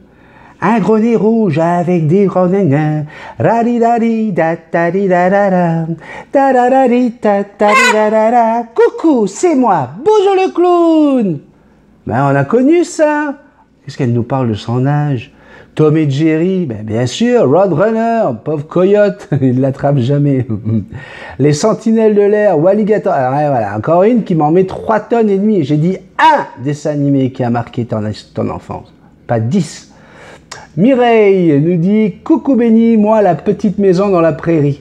Un gros nez rouge avec des grands nains. Raridari, da-tari-da-da-da. Ta-da-da-di, ta-tari-da-da-da. Coucou, c'est moi, Bozo le clown. Ben, on a connu ça. Qu'est-ce qu'elle nous parle de son âge? Tom et Jerry, ben, bien sûr, Roadrunner, pauvre coyote, il ne l'attrape jamais. Les Sentinelles de l'air, Walligator, alors, voilà, encore une qui m'en met 3 tonnes et demie. J'ai dit un dessin animé qui a marqué ton enfance, pas 10. Mireille nous dit, coucou Benny, moi la petite maison dans la prairie.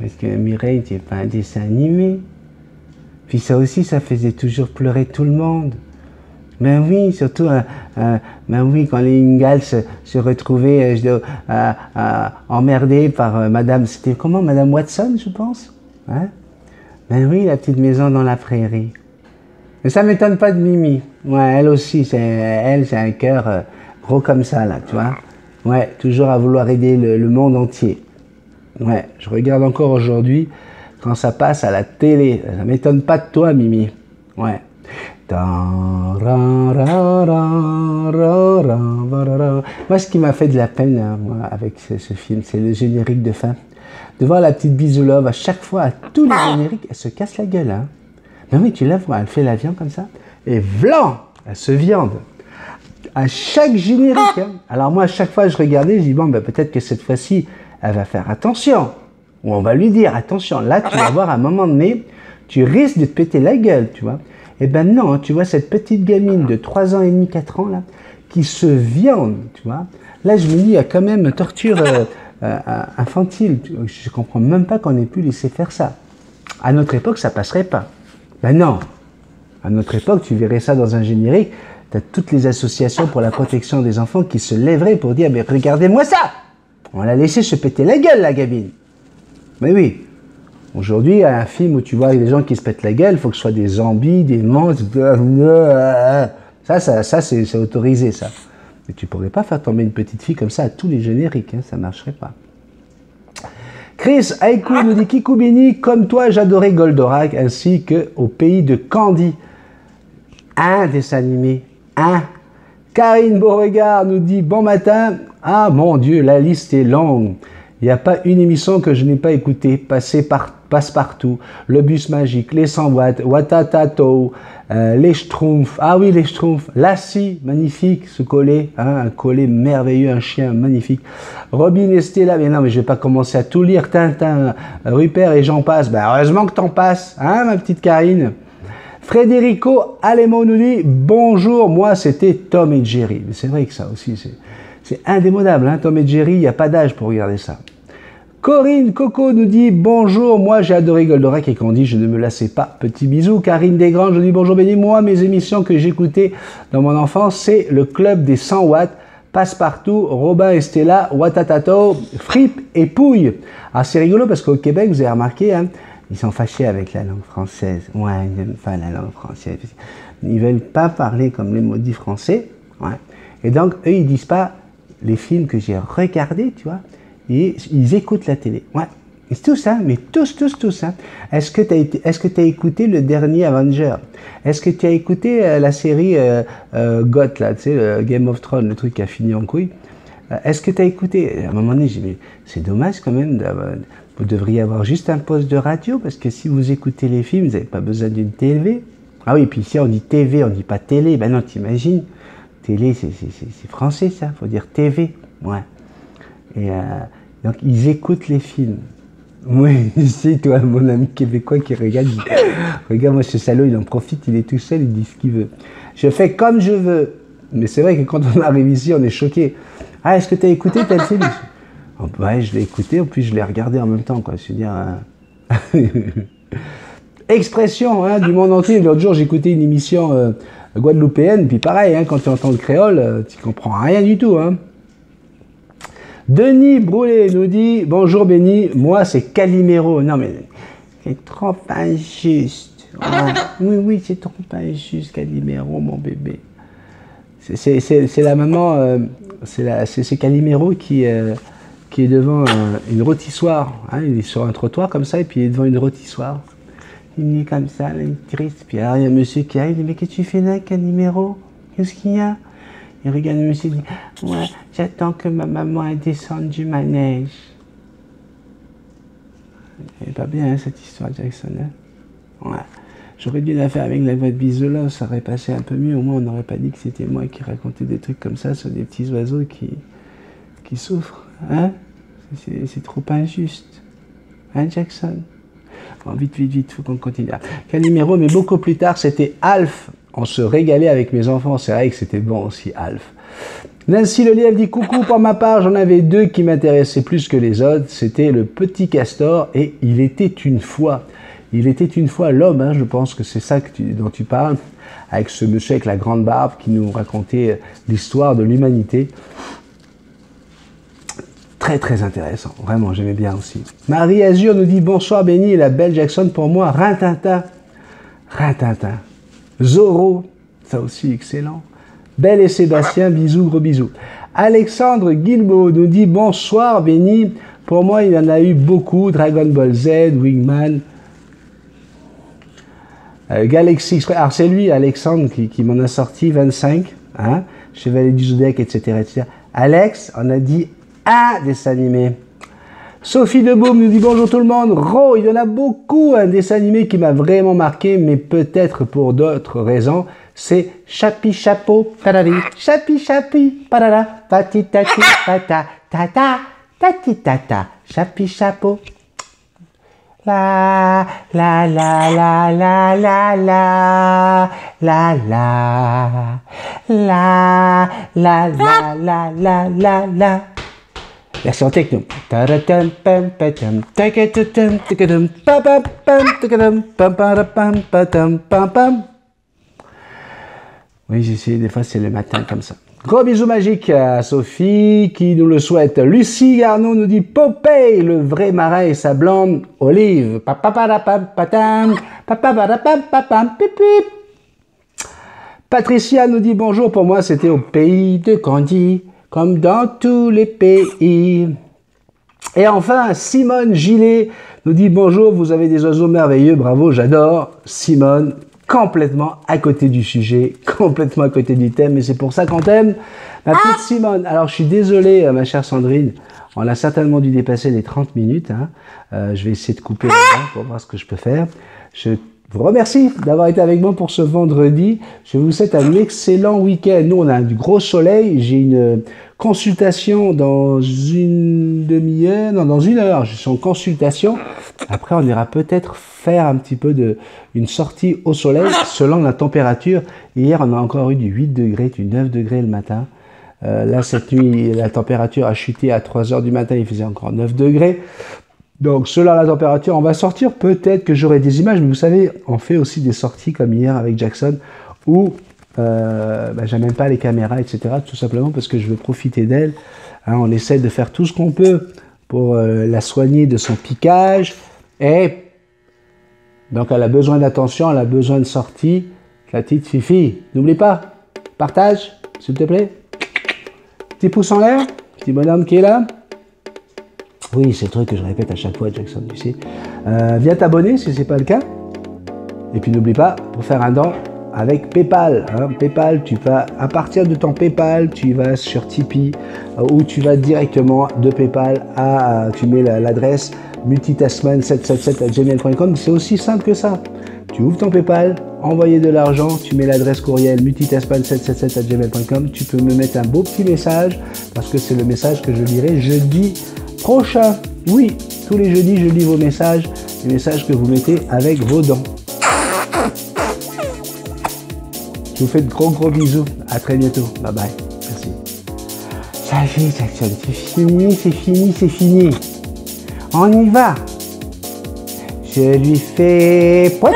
Parce que Mireille, c'est pas un dessin animé. Puis ça aussi, ça faisait toujours pleurer tout le monde. Ben oui, surtout, ben oui, quand les Ingalls se retrouvaient emmerdés par Madame, c'était comment, Madame Watson, je pense, hein? Ben oui, la petite maison dans la prairie. Mais ça m'étonne pas de Mimi. Ouais, elle aussi, c'est un cœur gros comme ça, là, tu vois. Ouais, toujours à vouloir aider le monde entier. Ouais, je regarde encore aujourd'hui quand ça passe à la télé. Ça m'étonne pas de toi, Mimi. Ouais. Moi, ce qui m'a fait de la peine, hein, moi, avec ce film, c'est le générique de fin. De voir la petite Bisoulove, à chaque fois, à tous les génériques, elle se casse la gueule. Hein. Mais oui, tu la vois, elle fait la viande comme ça, et vlan, elle se viande. À chaque générique. Hein. Alors moi, à chaque fois, je regardais, je dis, bon, ben, peut-être que cette fois-ci, elle va faire attention. Ou on va lui dire, attention, là, tu vas voir, à un moment donné, tu risques de te péter la gueule, tu vois. Eh ben non, tu vois, cette petite gamine de 3 ans et demi, 4 ans, là, qui se viande, tu vois. Là, je me dis, il y a quand même une torture infantile. Je comprends même pas qu'on ait pu laisser faire ça. À notre époque, ça passerait pas. Ben non. À notre époque, tu verrais ça dans un générique, tu as toutes les associations pour la protection des enfants qui se lèveraient pour dire, mais regardez-moi ça! On l'a laissé se péter la gueule, la gamine. Mais oui. Aujourd'hui, un film où tu vois des gens qui se pètent la gueule, il faut que ce soit des zombies, des monstres. Ça c'est autorisé, ça. Mais tu pourrais pas faire tomber une petite fille comme ça à tous les génériques, hein, ça marcherait pas. Chris Aikou nous dit, Kikoubini, comme toi, j'adorais Goldorak, ainsi qu'au pays de Candy. Un dessin animé, un. Karine Beauregard nous dit, bon matin. Ah mon Dieu, la liste est longue. Il n'y a pas une émission que je n'ai pas écoutée, Passe-Partout, Le Bus Magique, Les 100 watts, Watatato, Les Schtroumpfs, ah oui les Schtroumpfs, Lassie, magnifique ce collet, hein, un collet merveilleux, un chien magnifique, Robin et Stella, mais non mais je vais pas commencer à tout lire, Tintin, Rupert et j'en passe, ben heureusement que t'en passes, hein ma petite Karine. Frédérico Alemo nous dit, bonjour, moi c'était Tom et Jerry, mais c'est vrai que ça aussi c'est indémodable, hein, Tom et Jerry, il n'y a pas d'âge pour regarder ça. Corinne Coco nous dit, bonjour, moi j'ai adoré Goldorak et Candy, je ne me lassais pas. Petit bisou. Karine Desgranges nous dit, bonjour Benny, moi mes émissions que j'écoutais dans mon enfance, c'est le club des 100 watts, Passe-Partout, Robin et Stella, Watatato, Frippe et Pouille. Ah c'est rigolo parce qu'au Québec, vous avez remarqué, hein, ils sont fâchés avec la langue française. Ouais, ils n'aiment pas la langue française. Ils veulent pas parler comme les maudits français. Ouais. Et donc, eux, ils disent pas les films que j'ai regardés, tu vois, et ils écoutent la télé. Ouais, c'est tout ça, mais tous. Hein. Est-ce que tu as écouté le dernier Avenger? Est-ce que tu as écouté la série GOT, là, tu sais, Game of Thrones, le truc qui a fini en couille? Est-ce que tu as écouté? À un moment donné, j'ai dit, mais c'est dommage quand même, vous devriez avoir juste un poste de radio, parce que si vous écoutez les films, vous n'avez pas besoin d'une TV. Ah oui, puis ici on dit TV, on dit pas télé. Ben non, t'imagines? Télé, c'est français ça, faut dire TV. Ouais. Et donc ils écoutent les films. Oui, c'est toi, mon ami québécois qui regarde. Regarde, moi ce salaud, il en profite, il est tout seul, il dit ce qu'il veut. Je fais comme je veux. Mais c'est vrai que quand on arrive ici, on est choqué. Ah, est-ce que tu as écouté tel film? Oh, ouais, je l'ai écouté, en plus je l'ai regardé en même temps, quoi. Je veux dire. Expression hein, du monde entier. L'autre jour, j'écoutais une émission guadeloupéenne, puis pareil, hein, quand tu entends le créole, tu comprends rien du tout. Hein. Denis Broulet nous dit, bonjour Benny, moi c'est Calimero. Non mais, c'est trop injuste. Ouais. Oui, c'est trop injuste, Calimero, mon bébé. C'est la maman, c'est Calimero qui est devant une rôtissoire. Hein, il est sur un trottoir comme ça, et puis il est devant une rôtissoire. Il est comme ça, là, il est triste. Puis alors, il y a un monsieur qui arrive, il dit, mais qu'est-ce que tu fais là, Calimero? Qu'est-ce qu'il y a? Il regarde le monsieur, il dit, ouais, j'attends que ma maman descende du manège. Elle est pas bien, hein, cette histoire, Jackson. Hein? Ouais. J'aurais dû la faire avec la voix de Bisola, ça aurait passé un peu mieux. Au moins, on n'aurait pas dit que c'était moi qui racontais des trucs comme ça sur des petits oiseaux qui souffrent. Hein? C'est trop injuste. Hein, Jackson? Bon, vite, faut qu'on continue. Calimero, mais beaucoup plus tard, c'était Alf. On se régalait avec mes enfants. C'est vrai que c'était bon aussi, Alf. Nancy Lelièvre dit coucou, pour ma part, j'en avais deux qui m'intéressaient plus que les autres. C'était le Petit Castor et Il était une fois. Il était une fois l'homme, hein, je pense que c'est ça dont tu parles, avec ce monsieur avec la grande barbe qui nous racontait l'histoire de l'humanité. Très très intéressant, vraiment, j'aimais bien aussi. Marie Azur nous dit bonsoir Benny et la belle Jackson, pour moi, Rintintin. Rintintin. Zorro, ça aussi excellent. Belle et Sébastien, bisous, gros bisous. Alexandre Guilbeault nous dit bonsoir Benny, pour moi il y en a eu beaucoup, Dragon Ball Z, Wingman, Galaxy Express. Alors c'est lui, Alexandre, qui m'en a sorti 25, hein, Chevalier du Zodiac, etc., etc. Alex, on a dit un dessin animé. Sophie Deboum nous dit bonjour tout le monde. Ro, il y en a beaucoup, un dessin animé qui m'a vraiment marqué, mais peut-être pour d'autres raisons. C'est Chapi Chapeau, tarari, Chapi Chapi, parara, tati tati, tata, tata, tati tata, Chapi Chapeau. La la la la la la la la la la la la la la la. Version techno. Oui, j'ai essayé, des fois c'est le matin comme ça. Gros bisous magiques à Sophie qui nous le souhaite. Lucie Garneau nous dit Popeye, le vrai marin et sa blonde Olive. Patricia nous dit bonjour, pour moi c'était au pays de Candy, comme dans tous les pays. Et enfin, Simone Gillet nous dit bonjour, vous avez des oiseaux merveilleux, bravo, j'adore. Simone, complètement à côté du sujet, complètement à côté du thème, mais c'est pour ça qu'on t'aime, ma petite Simone. Alors, je suis désolé, ma chère Sandrine, on a certainement dû dépasser les 30 minutes. Hein. Je vais essayer de couper là pour voir ce que je peux faire. Je vous remercie d'avoir été avec moi pour ce vendredi. Je vous souhaite un excellent week-end. Nous, on a du gros soleil. J'ai une consultation dans une demi-heure, non, dans une heure. Je suis en consultation. Après, on ira peut-être faire un petit peu une sortie au soleil selon la température. Hier, on a encore eu du 8 degrés, du 9 degrés le matin. Là, cette nuit, la température a chuté à 3 heures du matin. Il faisait encore 9 degrés. Donc, selon la température, on va sortir. Peut-être que j'aurai des images, mais vous savez, on fait aussi des sorties comme hier avec Jackson où j'amène pas les caméras, etc. Tout simplement parce que je veux profiter d'elle. Hein, on essaie de faire tout ce qu'on peut pour la soigner de son piquage. Et donc, elle a besoin d'attention, elle a besoin de sortie. La petite Fifi, n'oublie pas, partage, s'il te plaît. Petit pouce en l'air, petit bonhomme qui est là. Oui, c'est le truc que je répète à chaque fois, Jackson, tu sais. Viens t'abonner si ce n'est pas le cas. Et puis n'oublie pas, pour faire un don avec PayPal. Hein, PayPal, tu vas, à partir de ton PayPal, tu vas sur Tipeee ou tu vas directement de PayPal à, tu mets l'adresse multitasman777@gmail.com. C'est aussi simple que ça. Tu ouvres ton PayPal, envoyer de l'argent, tu mets l'adresse courriel multitasman777@gmail.com. Tu peux me mettre un beau petit message parce que c'est le message que je lirai jeudi prochain. Oui, tous les jeudis, je lis vos messages, les messages que vous mettez avec vos dons. Je vous fais de gros bisous. À très bientôt. Bye bye. Merci. Ça y est, Jackson. C'est fini, c'est fini, c'est fini. On y va. Je lui fais poète,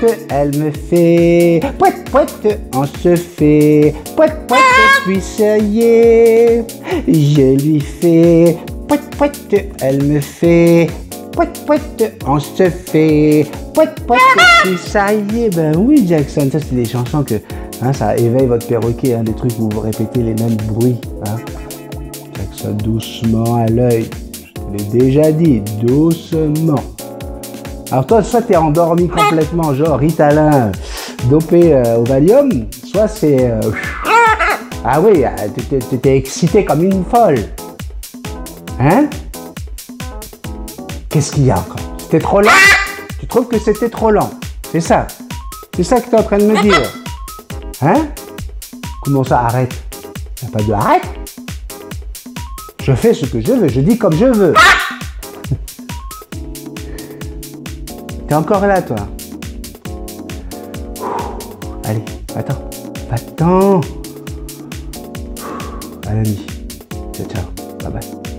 poète. Elle me fait poète, poète. On se fait poète, poète. Puis ça y est. Je lui fais poète, poète. Elle me fait poète, poète. On se fait poète, poète. Puis ça y est. Ben oui, Jackson. Ça, c'est des chansons que hein, ça éveille votre perroquet. Hein, des trucs où vous répétez les mêmes bruits. Hein. Jackson, doucement à l'œil. Je l'ai déjà dit. Doucement. Alors toi, soit tu es endormi complètement, genre Ritalin dopé au Valium, soit c'est... ah oui, tu t'es excité comme une folle. Hein? Qu'est-ce qu'il y a encore? C'était trop lent? Tu trouves que c'était trop lent? C'est ça? C'est ça que tu es en train de me dire. Hein? Comment ça, arrête? Il n'y a pas de arrête. Je fais ce que je veux, je dis comme je veux. T'es encore là, toi? Allez, attends. Attends. À lundi. Ciao, ciao. Bye bye.